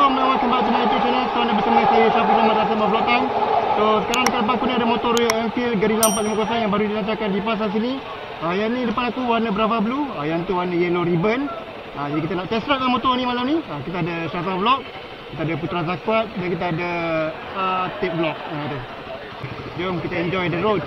Assalamualaikum, welcome back to my YouTube channel. So, anda bersama saya Syafiq Rahmat Rasam Vlog Time. So, sekarang dekat depan aku ni ada motor Royal Enfield Guerrilla 450 yang baru dilancarkan di pasar sini. Yang ni depan aku warna Brava Blue, yang tu warna Yellow Ribbon. Jadi kita nak test drive motor ni malam ni. Kita ada Syafiq Vlog, kita ada Putra Zakwat dan kita ada Tip Vlog. Jom kita enjoy the road.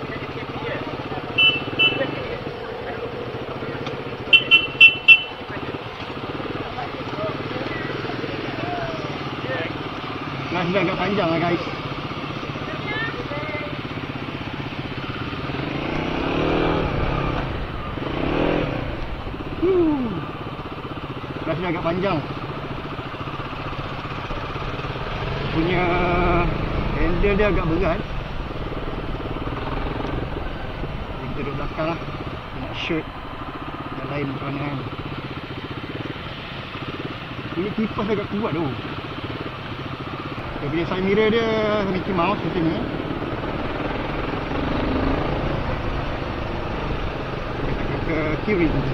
Kelas dia agak panjang lah guys. Kelas dia agak panjang. Punya handle dia agak berat. Jadi kita duduk belakang lah. Nak shoot yang lain macam mana kan. Ini kipas agak kuat tu. Dia punya side mirror dia Mickey Mouse macam ni. Ke kiri lah.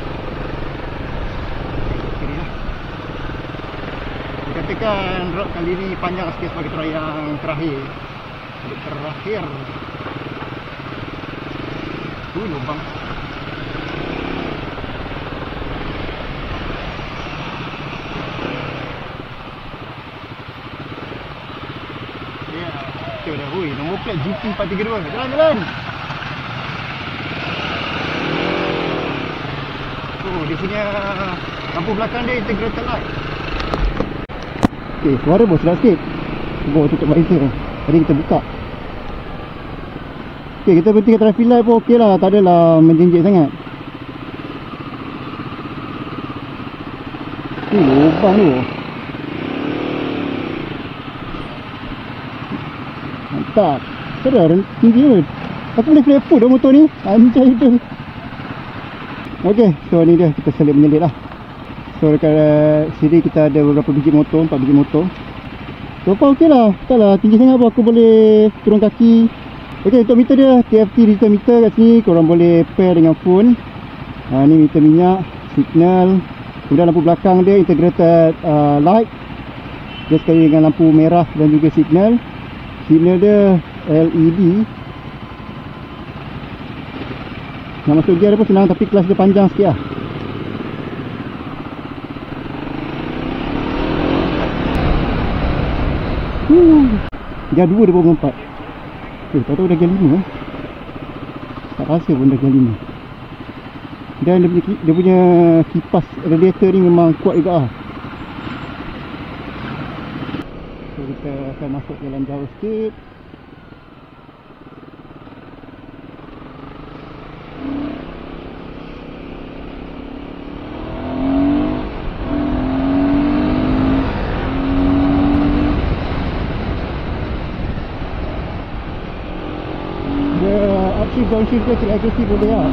Dia katakan road kali ni panjang sikit sebagai trail yang terakhir. Tu lubang. Dah, hui, nombor plate GP432. Jalan. Oh, dia punya lampu belakang dia integrated light. Okey, suara bos dah sikit. Cuba tutup visor. Tadi kita buka. Okey, kita berhenti kat traffic light pun okey lah, tak adalah menjenjek sangat. Lubang tu. Mantap. Sedar tinggi pun. Aku boleh flip foot dah motor ni. Anjay tu. Okey, so ni dia kita selit menyelit lah. So dekat sini kita ada beberapa biji motor, 4 biji motor. So far okey lah. Taklah tinggi sangat pun aku boleh turun kaki. Okey, untuk meter dia TFT digital meter kat sini. Korang boleh pair dengan phone. Ni meter minyak, signal. Kemudian lampu belakang dia integrated light. Dia sekali dengan lampu merah dan juga signal. Signal dia LED. Nak masuk gear dia pun senang, tapi kelas dia panjang sikit lah. Gear 2 dia baru 4. Tak tahu dah gear 5 tak rasa pun dah gear 5. Dan dia punya kipas radiator ni memang kuat juga lah. Kita akan masuk jalan jauh sikit. Dia upshift downshift dia cukup agresif boleh lah.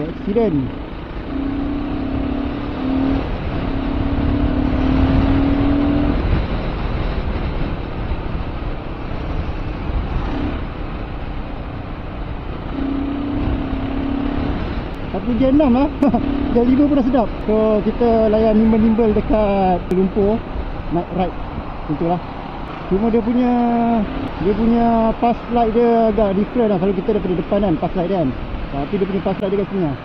Accident. Tapi gear 6 lah. Gear 5 pun dah sedap. So kita layan nimbal-nimbal dekat lumpur. Night ride macam lah. Cuma dia punya pass light dia agak different lah. Kalau kita daripada depan kan pass light dia kan. Tapi dia punya pass light dia kat sini lah.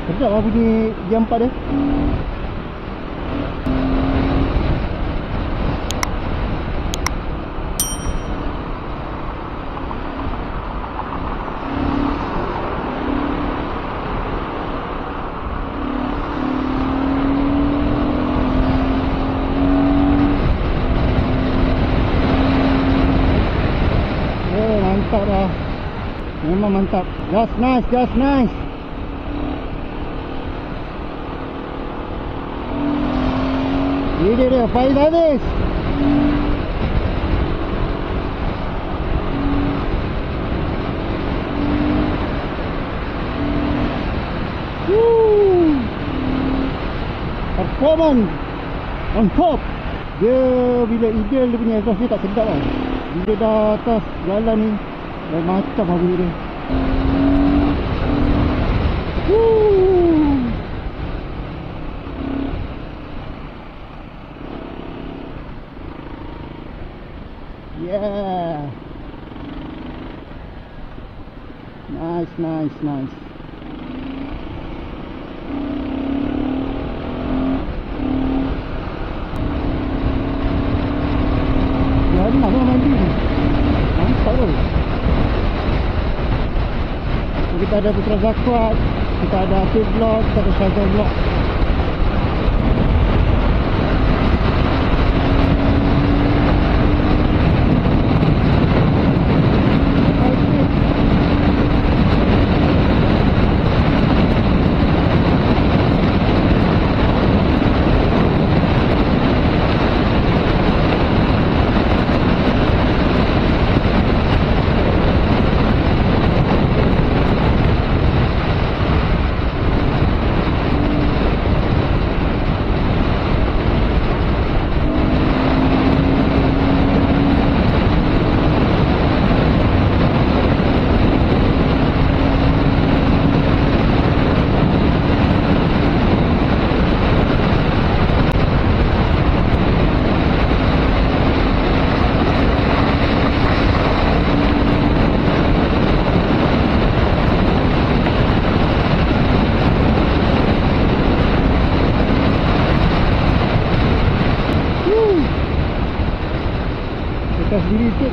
Sedap lah bunyi gear 4 dia. Mantap lah. Memang mantap. Just nice. Ini dia file habis. Performance on top. Dia bila ideal dia punya exhaust dia tak sedap lah. Bila dah atas jalan ni lain macam lah bunyi dia. Yeah. Nice, nice, nice. Jadi nak mandi ni. Mantap tu. Kita ada Putra Zakwat, kita ada Afiq Vlog, kita ada Syazal Vlog. Lepas diri tu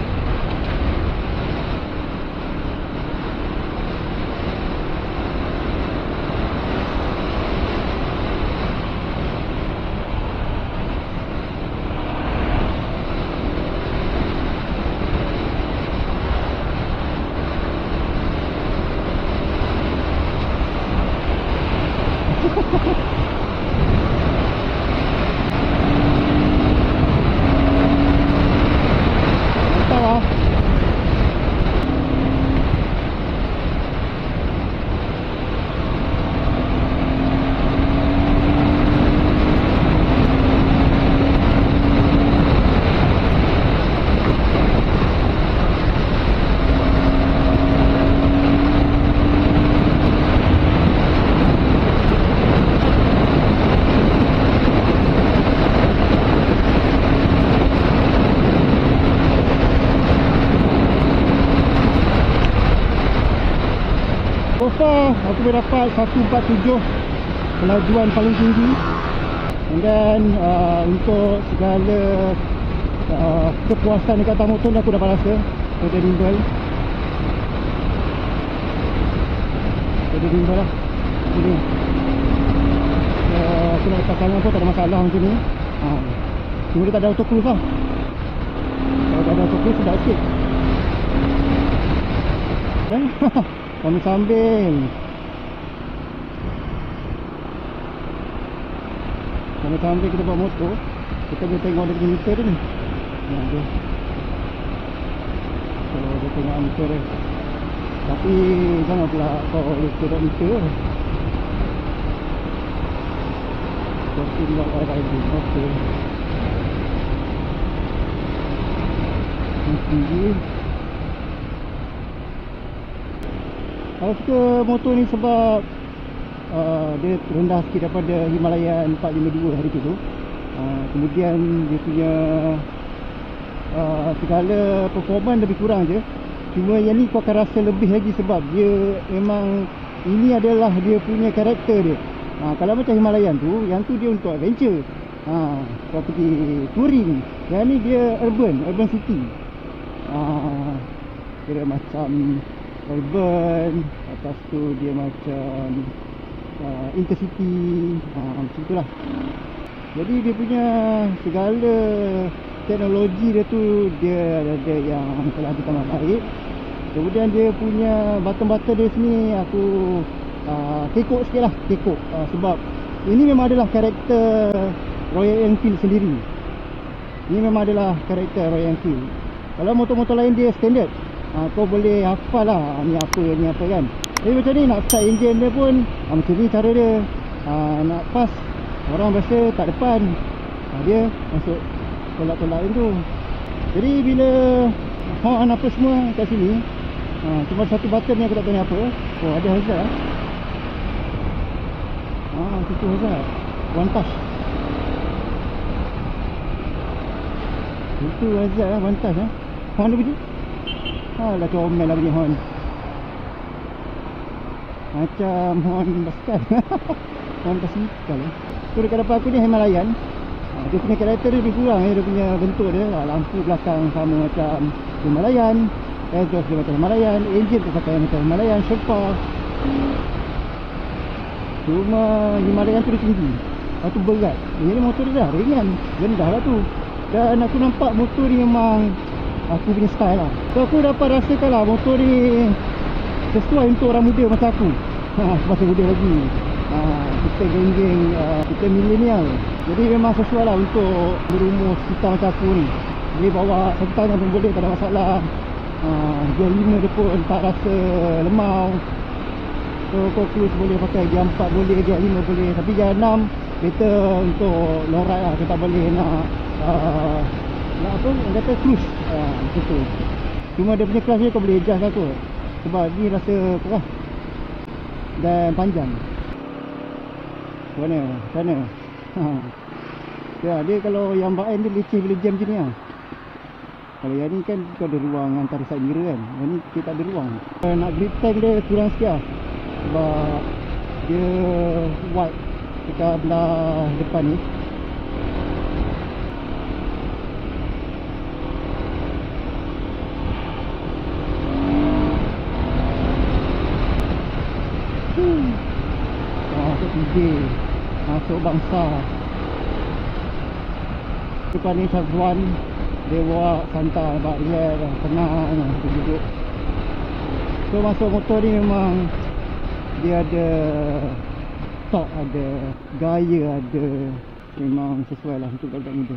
so far aku boleh dapat 147 kelajuan paling tinggi. And then untuk segala kepuasan dekat atas motor ni aku dapat rasa pada bimbel. Pada bimbel lah ini. Aku nak letak tangan pun tak ada masalah macam ni. Cuma dia tak ada auto cruise lah. Kalau tak ada auto cruise sudah okey. Dan kami sambil kita bawa motor, kita boleh tengok dari meter ni. Nah, dia. So, dia tengok meter dia. Tapi jangan pula kau lupa meter. Jadi not arriving. Okay. Tinggi. Aku suka motor ni sebab dia rendah sikit daripada Himalayan 452 hari tu. Kemudian dia punya segala performance lebih kurang je. Cuma yang ni kau akan rasa lebih lagi sebab dia memang ini adalah dia punya karakter dia. Kalau macam Himalayan tu, yang tu dia untuk adventure. Kau pergi touring. Yang ni dia urban city. Kira macam urban, atas tu dia macam intercity, macam itulah. Jadi dia punya segala teknologi dia tu dia ada yang telah ditambah baik. Kemudian dia punya button-button dia sini aku kekok sikit lah, sebab ini memang adalah karakter Royal Enfield sendiri. Ini memang adalah karakter Royal Enfield. Kalau motor-motor lain dia standard, kau boleh hafal lah ni apa kan. Tapi macam ni nak start engine dia pun macam ni cara dia. Nak pas orang biasa tak depan, dia masuk tolak-tolak tu. Jadi bila horn apa semua kat sini. Cuma satu button ni aku tak tahu ni apa. Oh, ada hazard lah. Itu hazard. One touch. Itu hazard lah, one touch lah. Horn dia bunyi. Alah, comel lah bunyi horn. Macam horn basikal. Horn basikal lah. Tu dekat depan aku ni Himalayan. Dia punya karakter dia lebih kurang. Dia punya bentuk dia. Lampu belakang sama macam Himalayan. Exhaust dia macam Himalayan. Engine tu pakai macam Himalayan. Sherpa. Cuma Himalayan tu dia tinggi. Lepas tu berat. Jadi motor dia dah ringan. Rendah lah tu. Dan aku nampak motor ni memang aku punya style lah. So aku dapat rasakan lah motor ni sesuai untuk orang muda macam aku. Masih muda lagi. Kita geng-geng kita milenial. Jadi memang sesuai lah untuk berumus kita macam aku ni. Boleh bawa satu tangan pun boleh, tak ada masalah. Gear 5 dia pun tak rasa lemau. So kau cruise boleh pakai gear 4 boleh, gear 5 boleh. Tapi gear 6 better untuk long ride lah. Kita tak boleh nak apa, yang kata cruise. Macam tu. Cuma dia punya kelas ni kau boleh adjust lah tu. Sebab ni rasa keras dan panjang. Mana? Sana. Ya, dia kalau yang bahan dia leceh bila jam macam ni lah. Kalau yang ni kan kau ada ruang antara side mirror kan. Yang ni kita tak ada ruang. Nak grip tank dia kurang sikit lah. Sebab dia wide dekat belah depan ni. Masuk bangsa. Depan ni Syazwan. Dia bawa santai, bawa relax, tenang, kita duduk. So masuk motor ni memang dia ada torque, ada gaya, ada. Memang sesuai lah untuk budak muda.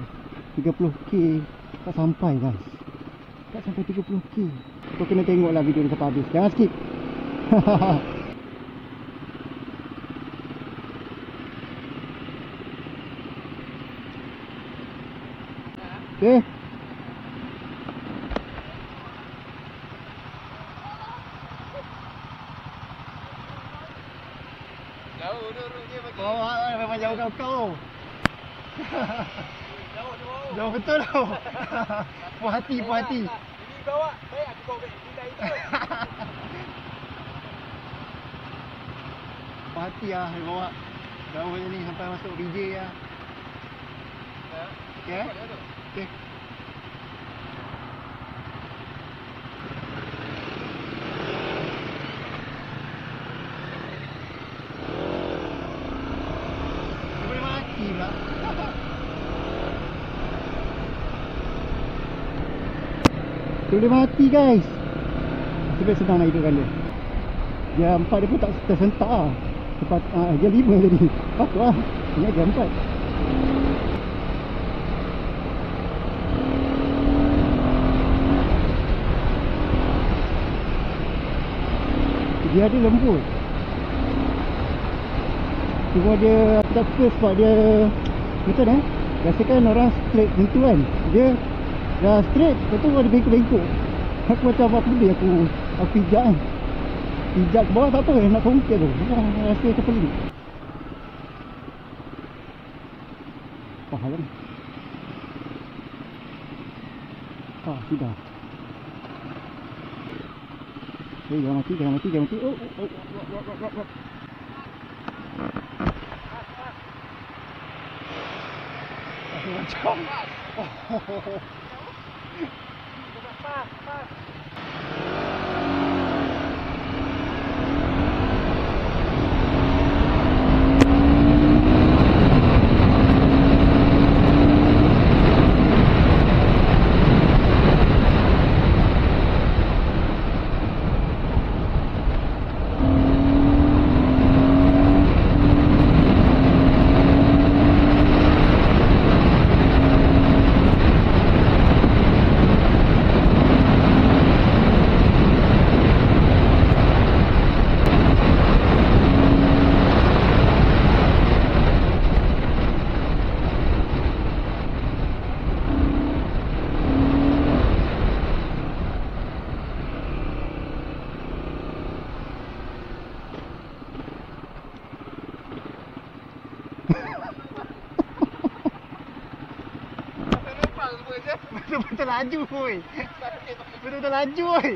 30k tak sampai guys. Tak sampai 30k. Kau kena tengok lah video ni sampai habis. Jangan skip. Okay. Jauh duduknya bagi. Memang jauh kau. Jauh. Jauh betul tau. Puas hati. Ini bawa. Baik aku bawa ini dah itu. Puas hati lah dia bawa. Jauh macam ni sampai masuk BJ lah. Okay. Okay. Boleh mati pula. Boleh mati guys. Sebab senang nak hidupkan dia. Dia 4 dia pun tak tersentak lah. Cepat, dia 5 tadi. Patut lah. Ingat dia 4. Dia ada lembut. Cuma dia tak suka sebab dia betul biasakan orang straight macam tu kan. Dia dah straight, lepas tu ada bengkok-bengkok. Aku macam apa benda aku pijak kan. Pijak ke bawah tak apa, nak kongkit tu. Rasa macam pelik. Faham kan? Sudah. Jangan mati. Oh. Macam. Pas. Betul-betul laju woi. Betul-betul laju woi.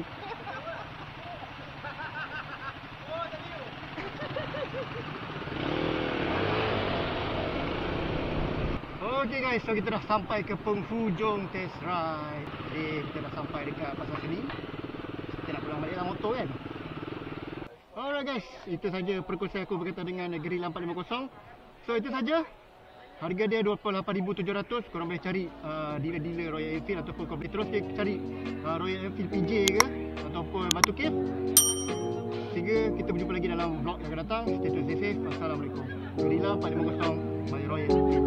Okay guys, so kita dah sampai ke penghujung test ride. Jadi kita dah sampai dekat pasar seni. Kita nak pulang balik lah motor kan. Alright guys, itu saja perkongsian aku berkaitan dengan Guerrilla 450. So itu saja. Harga dia 28,700. Korang boleh cari dealer-dealer Royal Enfield ataupun korang boleh terus cari Royal Enfield PJ ke ataupun Batu Cave. Sehingga kita berjumpa lagi dalam vlog yang akan datang. Stay tune, stay safe. Assalamualaikum. Guerrilla 450 by Royal Enfield.